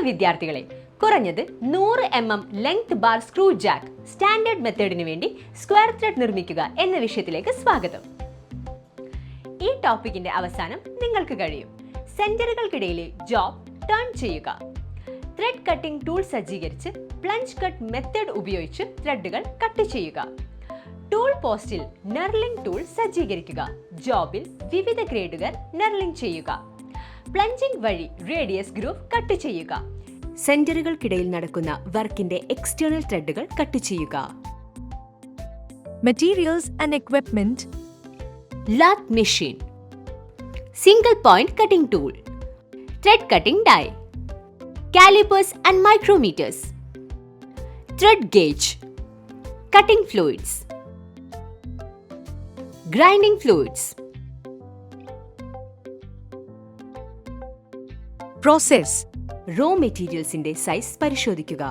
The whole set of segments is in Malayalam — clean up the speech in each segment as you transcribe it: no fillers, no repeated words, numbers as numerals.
വിദ്യാർത്ഥികളെ, കുറഞ്ഞത് 100 mm length bar screw jack standard മെത്തേഡിന് വേണ്ടി സ്ക്വയർ ത്രെഡ് നിർമ്മിക്കുക എന്ന വിഷയത്തിലേക്ക് സ്വാഗതം. ഈ ടോപ്പിക്കിന്റെ അവസാനം നിങ്ങൾക്ക് കഴിയും. സെന്ററുകൾക്കിടയിലെ ജോബ് ടേൺ ചെയ്യുക. ത്രെഡ് കട്ടിംഗ് ടൂൾ സജ്ജീകരിച്ച് പ്ലഞ്ച് കട്ട് മെത്തേഡ് ഉപയോഗിച്ച് ത്രെഡുകൾ കട്ട് ചെയ്യുക. ടൂൾ പോസ്റ്റിൽ നെർലിംഗ് ടൂൾ സജ്ജീകരിക്കുക. ജോബിൽ വിവിധ ഗ്രേഡുകൾ നെർലിംഗ് ചെയ്യുക. പ്ലഞ്ചിംഗ് വഴി റേഡിയസ് ഗ്രൂവ് കട്ട് ചെയ്യുക. സെന്ററുകൾക്കിടയിൽ നടക്കുന്ന വർക്കിന്റെ എക്സ്റ്റേണൽ ത്രെഡുകൾ കട്ട് ചെയ്യുക. Materials and equipment. Lathe machine, single point cutting tool, thread cutting die, callipers and micrometers, thread gauge, cutting fluids, grinding fluids. Process. Raw മെറ്റീരിയൽസിന്റെ സൈസ് പരിശോധിക്കുക.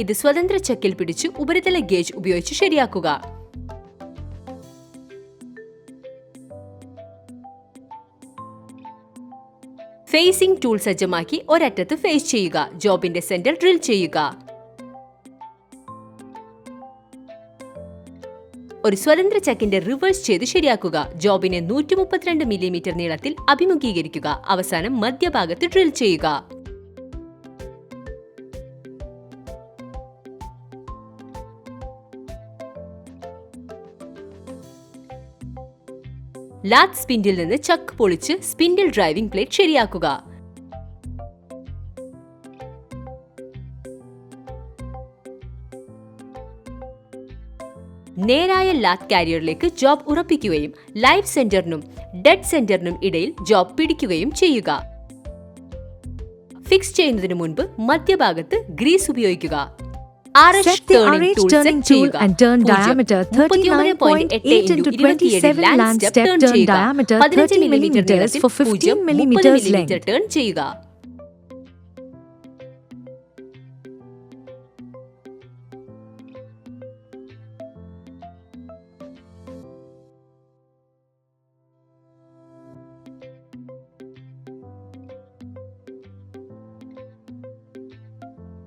ഇത് സ്വതന്ത്ര ചക്കിൽ പിടിച്ച് ഉപരിതല ഗേജ് ഉപയോഗിച്ച് ശരിയാക്കുക. ഫേസിംഗ് ടൂൾ സജ്ജമാക്കി ഒരറ്റത്ത് ഫേസ് ചെയ്യുക. ജോബിന്റെ സെന്റർ ഡ്രിൽ ചെയ്യുക. ഒരു സ്വതന്ത്ര ചക്കിന്റെ റിവേഴ്സ് ചെയ്ത് ശരിയാക്കുക. ജോബിനെ 132 മില്ലിമീറ്റർ നീളത്തിൽ അഭിമുഖീകരിക്കുക. അവസാനം മധ്യഭാഗത്ത് ഡ്രിൽ ചെയ്യുക. ലാത്ത് സ്പിൻഡിൽ നിന്ന് ചക്ക് പൊളിച്ച് സ്പിൻഡിൽ ഡ്രൈവിംഗ് പ്ലേറ്റ് ശരിയാക്കുക. നേരായ ലാത്ത് കാരിയറിലേക്ക് ജോബ് ഉറപ്പിക്കുകയും ലൈവ് സെന്ററിനും ഡെഡ് സെന്ററിനും ഇടയിൽ ജോബ് പിടിക്കുകയും ചെയ്യുക. ഫിക്സ് ചെയ്യുന്നതിന് മുൻപ് മധ്യഭാഗത്ത് ഗ്രീസ് ഉപയോഗിക്കുക. Set the RH turning tool and turn diameter 39.8 into 27 land step turn diameter 30 mm for 15 mm length. Turn ചെയ്യുക.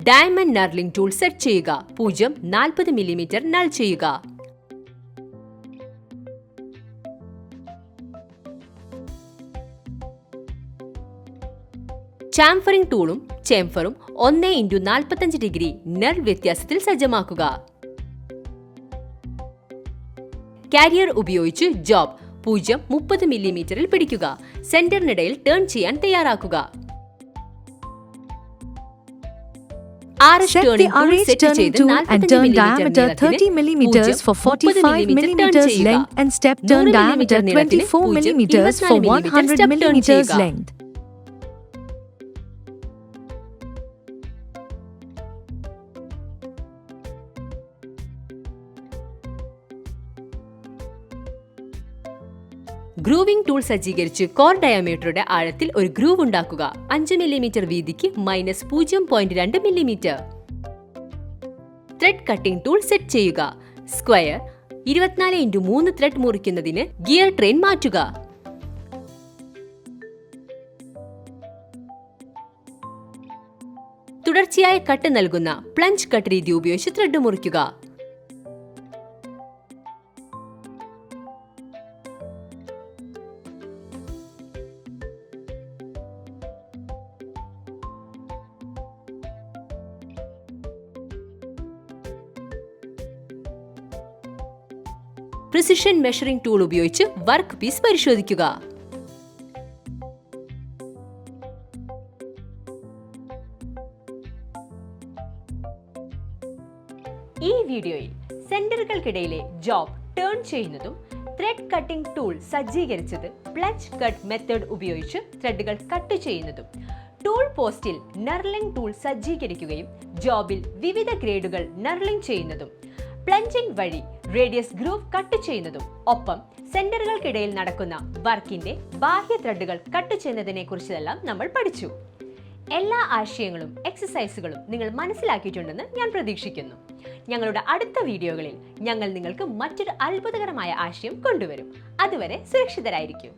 ഡയമണ്ട് നർലിംഗ് ടൂൾ സെറ്റ് ചെയ്യുക. 0.40 മില്ലിമീറ്റർ നൾ ചെയ്യുക. ചാംഫറിംഗ് ടൂളും ചേംഫറും 1x45 ഡിഗ്രി നൾ വ്യത്യാസത്തിൽ സജ്ജമാക്കുക. കാരിയർ ഉപയോഗിച്ച് ജോബ് 0.30 മില്ലിമീറ്ററിൽ പിടിക്കുക. സെന്ററിനിടയിൽ ടേൺ ചെയ്യാൻ തയ്യാറാക്കുക. Set the RH turning tool and turn diameter 30 mm for 45 mm length and step turn diameter 24 mm for 100 mm length. Grooving tool സജ്ജീകരിച്ച് കോർ ഡയമീറ്ററുടെ ആഴത്തിൽ ഒരു ഗ്രൂവ് ഉണ്ടാക്കുക. 5 മില്ലിമീറ്റർ വീതിക്ക് -0.2 millimetre. Thread cutting tool set ചെയ്യുക. സ്ക്വയർ 24x3 ത്രെഡ് മുറിക്കുന്നതിന് ഗിയർ ട്രെയിൻ മാറ്റുക. തുടർച്ചയായ കട്ട് നൽകുന്ന പ്ലഞ്ച് കട്ട് രീതി ഉപയോഗിച്ച് ത്രെഡ് മുറിക്കുക. പ്രിസിഷൻ മെഷറിംഗ് ടൂൾ ഉപയോഗിച്ച് വർക്ക് പീസ് പരിശോധിക്കുക. ഈ വീഡിയോയിൽ സെന്ററുകൾക്കിടയിലെ ജോബ് ടേൺ ചെയ്യുന്നതും ത്രെഡ് കട്ടിംഗ് ടൂൾ സജ്ജീകരിച്ചത് പ്ലഞ്ച് കട്ട് മെത്തേഡ് ഉപയോഗിച്ച് ത്രെഡുകൾ കട്ട് ചെയ്യുന്നതും ടൂൾ പോസ്റ്റിൽ നർലിംഗ് ടൂൾ സജ്ജീകരിക്കുകയും ജോബിൽ വിവിധ ഗ്രേഡുകൾ നർലിംഗ് ചെയ്യുന്നതും പ്ലഞ്ചിംഗ് വഴി റേഡിയസ് ഗ്രൂവ് കട്ട് ചെയ്യുന്നതും ഒപ്പം സെന്ററുകൾക്കിടയിൽ നടക്കുന്ന വർക്കിന്റെ ബാഹ്യ ത്രെഡുകൾ കട്ട് ചെയ്യുന്നതിനെ കുറിച്ചെല്ലാം നമ്മൾ പഠിച്ചു. എല്ലാ ആശയങ്ങളും എക്സസൈസുകളും നിങ്ങൾ മനസ്സിലാക്കിയിട്ടുണ്ടെന്ന് ഞാൻ പ്രതീക്ഷിക്കുന്നു. ഞങ്ങളുടെ അടുത്ത വീഡിയോകളിൽ ഞങ്ങൾ നിങ്ങൾക്ക് മറ്റൊരു അത്ഭുതകരമായ ആശയം കൊണ്ടുവരും. അതുവരെ സുരക്ഷിതരായിരിക്കും.